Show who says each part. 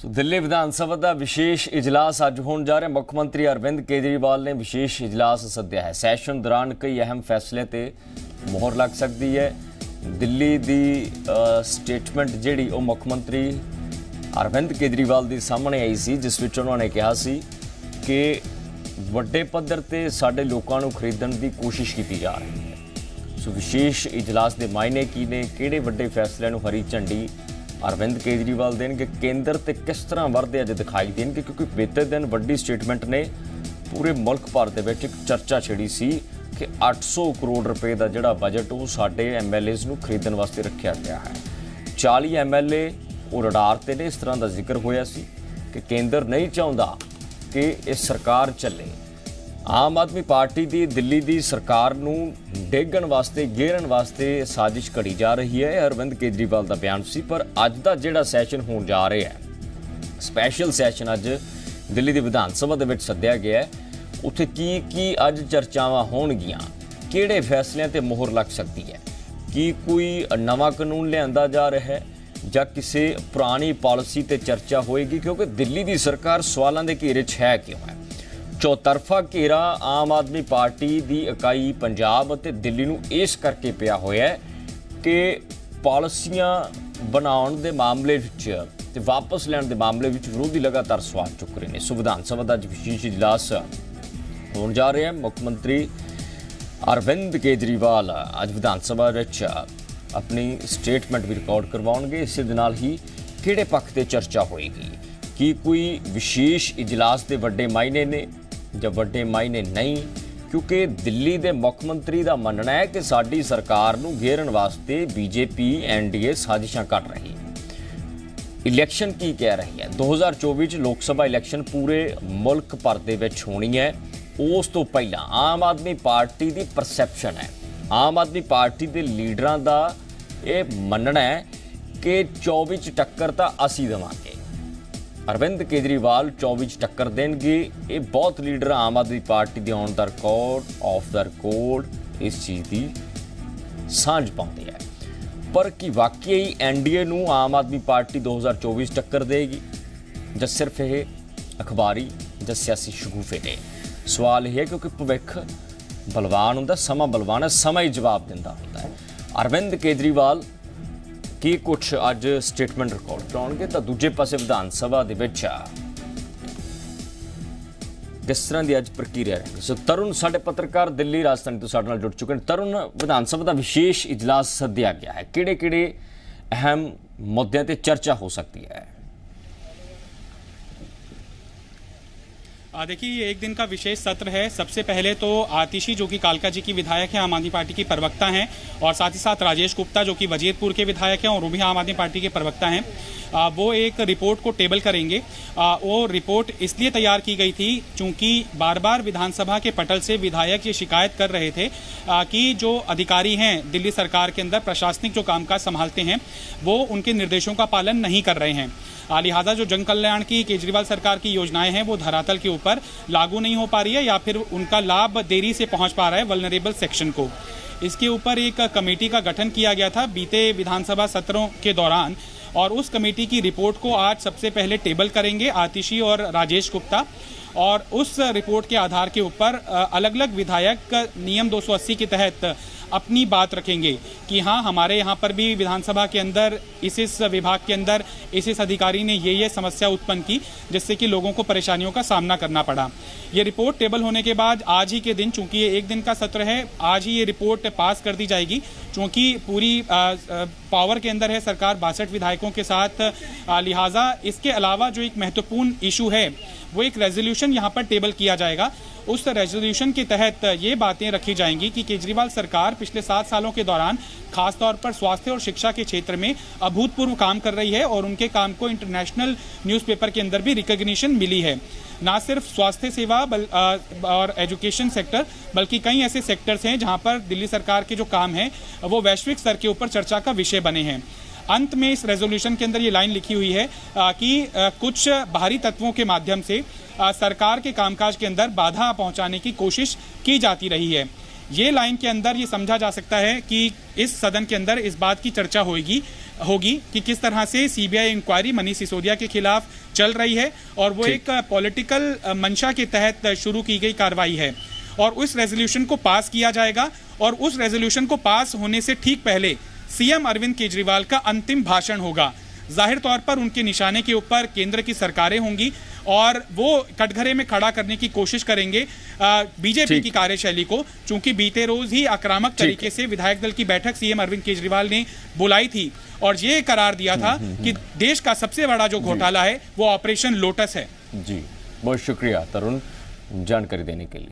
Speaker 1: दिल्ली विधानसभा का विशेष इजलास अज होने जा रहा है। मुख्यमंत्री अरविंद केजरीवाल ने विशेष इजलास सद्या है। सैशन दौरान कई अहम फैसले ते मोहर लग सकती है। दिल्ली की स्टेटमेंट जिहड़ी वो मुख्यमंत्री अरविंद केजरीवाल के सामने आई सी, जिस विच उन्होंने कहा सी कि वड्डे पद्धर ते साडे लोकां नूं खरीदण की कोशिश की जा रही है। सो विशेष इजलास के मायने की ने, किहड़े वड्डे फैसलों नूं हरी झंडी अरविंद केजरीवाल देंगे, केंद्र ते किस तरह वरदे अज दिखाई देंगे, क्योंकि बीते दिन वड्डी स्टेटमेंट ने पूरे मुल्क भर दे विच एक चर्चा छिड़ी सी कि 800 करोड़ रुपए का जिहड़ा बजट वो साडे MLAs नूं खरीदण वास्ते रखिया गया है। 40 MLA वो रडार ते ने। इस तरह का जिक्र होया सी कि केंद्र नहीं चाहुंदा कि ये सरकार चले। आम आदमी पार्टी की दिल्ली की सरकार नूं डेगण वास्ते, घेरन वास्ते साजिश घड़ी जा रही है। अरविंद केजरीवाल का बयान सी। पर अज का जिहड़ा सैशन होने जा रहा है, स्पैशल सैशन अज दिल्ली की विधान सभा दे विच सद्या गया है। उत्थे की अज चर्चावां होणगियां, किहड़े फैसलिਆਂ ते मोहर लग सकती है, कि कोई नवा कानून लिआंदा जा रहा है ਜਾਂ किसी पुरानी पॉलिसी ते चर्चा होएगी, क्योंकि दिल्ली की सरकार सवालों के घेरे च है क्यों है। चौतरफा घेरा आम आदमी पार्टी की इकाई पंजाब ते दिल्ली नूं इस करके पिया होया है कि पॉलिसियां बनाउण दे मामले विच ते वापस लैण दे मामले विच विरोधी लगातार सवाल चुक रहे हैं। सो विधान सभा का विशेष इजलास होने जा रहा है। मुख्यमंत्री अरविंद केजरीवाल अज विधान सभा विच अपनी स्टेटमेंट भी रिकॉर्ड करवाउणगे। इस दे नाल ही किहड़े पक्ष ते चर्चा होएगी, कि कोई विशेष इजलास के वड्डे मायने ने ਜਾਂ ਵੱਡੇ मायने नहीं, क्योंकि दिल्ली के मुख्यमंत्री का मनना है कि साडी सरकार नूं घेरन वास्ते BJP NDA साजिशां कर रही है। इलैक्शन की कह रही है, 2024 लोक सभा इलैक्शन पूरे मुल्क भर दे विच होनी है। उस तो पहला आम आदमी पार्टी की परसैप्शन है, आम आदमी पार्टी के लीडरां का यह मनना है कि 24 टक्कर तो असी देवांगे। अरविंद केजरीवाल 24 टक्कर देंगे। ये बहुत लीडर आम आदमी पार्टी के on the record, of the record इस चीज़ की सांझ पाते हैं। पर कि वाकई NDA नूं आम आदमी पार्टी 2024 टक्कर देगी, ਜਾਂ सिर्फ ये अखबारी ਜਾਂ सियासी शगुफे ने। सवाल यह है क्योंकि भविख बलवान होंदा, समा बलवान है, समा ही जवाब दिंदा होंदा है। अरविंद केजरीवाल की कुछ अज स्टेटमेंट रिकॉर्ड कराउणगे, तो दूजे पासे विधान सभा दे विच किस तरह की अज प्रक्रिया रहेगी। सो तरुण साडे पत्रकार दिल्ली राजधानी तो साडे नाल जुड़ चुके हैं। तरुण, विधान सभा का विशेष इजलास सद्या गया है, किहड़े-किहड़े अहम मुद्दों ते चर्चा हो सकती है?
Speaker 2: देखिए, ये एक दिन का विशेष सत्र है। सबसे पहले तो आतिशी, जो कि कालका जी की विधायक है, आम आदमी पार्टी की प्रवक्ता हैं, और साथ ही साथ राजेश गुप्ता, जो कि वजीरपुर के विधायक हैं और वो भी आम आदमी पार्टी के प्रवक्ता हैं, वो एक रिपोर्ट को टेबल करेंगे। वो रिपोर्ट इसलिए तैयार की गई थी क्योंकि बार बार विधानसभा के पटल से विधायक ये शिकायत कर रहे थे कि जो अधिकारी हैं दिल्ली सरकार के अंदर, प्रशासनिक जो कामकाज संभालते हैं, वो उनके निर्देशों का पालन नहीं कर रहे हैं। लिहाजा जो जन कल्याण की केजरीवाल सरकार की योजनाएं हैं वो धरातल के ऊपर लागू नहीं हो पा रही है, या फिर उनका लाभ देरी से पहुंच पा रहा है वल्नरेबल सेक्शन को। इसके ऊपर एक कमेटी का गठन किया गया था बीते विधानसभा सत्रों के दौरान, और उस कमेटी की रिपोर्ट को आज सबसे पहले टेबल करेंगे आतिशी और राजेश गुप्ता, और उस रिपोर्ट के आधार के ऊपर अलग अलग विधायक नियम 280 के तहत अपनी बात रखेंगे कि हाँ, हमारे यहाँ पर भी विधानसभा के अंदर इस विभाग के अंदर इस अधिकारी ने ये समस्या उत्पन्न की, जिससे कि लोगों को परेशानियों का सामना करना पड़ा। ये रिपोर्ट टेबल होने के बाद आज ही के दिन, चूंकि ये एक दिन का सत्र है, आज ही ये रिपोर्ट पास कर दी जाएगी। चूंकि पूरी पावर के अंदर है सरकार 62 विधायकों के साथ, लिहाजा इसके अलावा जो एक महत्वपूर्ण इशू है वो एक रेजोल्यूशन यहाँ पर टेबल किया जाएगा। उस रेजोल्यूशन के तहत ये बातें रखी जाएंगी कि केजरीवाल सरकार पिछले 7 सालों के दौरान खासतौर पर स्वास्थ्य और शिक्षा के क्षेत्र में अभूतपूर्व काम कर रही है, और उनके काम को इंटरनेशनल न्यूज़पेपर के अंदर भी रिकॉग्निशन मिली है। ना सिर्फ स्वास्थ्य सेवा और एजुकेशन सेक्टर, बल्कि कई ऐसे सेक्टर्स हैं जहां पर दिल्ली सरकार के जो काम है वो वैश्विक स्तर के ऊपर चर्चा का विषय बने हैं। अंत में इस रेजोल्यूशन के अंदर ये लाइन लिखी हुई है कि कुछ बाहरी तत्वों के माध्यम से सरकार के कामकाज के अंदर बाधा पहुंचाने की कोशिश की जाती रही है। ये लाइन के अंदर ये समझा जा सकता है कि इस सदन के अंदर इस बात की चर्चा होगी होगी कि किस तरह से सीबीआई इंक्वायरी मनीष सिसोदिया के खिलाफ चल रही है और वो एक पॉलिटिकल मंशा के तहत शुरू की गई कार्रवाई है और उस रेजोल्यूशन को पास किया जाएगा और उस रेजोल्यूशन को पास होने से ठीक पहले सीएम अरविंद केजरीवाल का अंतिम भाषण होगा। जाहिर तौर पर उनके निशाने के ऊपर केंद्र की सरकारें होंगी और वो कटघरे में खड़ा करने की कोशिश करेंगे बीजेपी की कार्यशैली को, चूंकि बीते रोज ही आक्रामक तरीके से विधायक दल की बैठक सीएम अरविंद केजरीवाल ने बुलाई थी और ये करार दिया था कि देश का सबसे बड़ा जो घोटाला है वो ऑपरेशन लोटस है।
Speaker 1: जी, बहुत शुक्रिया तरुण जानकारी देने के लिए।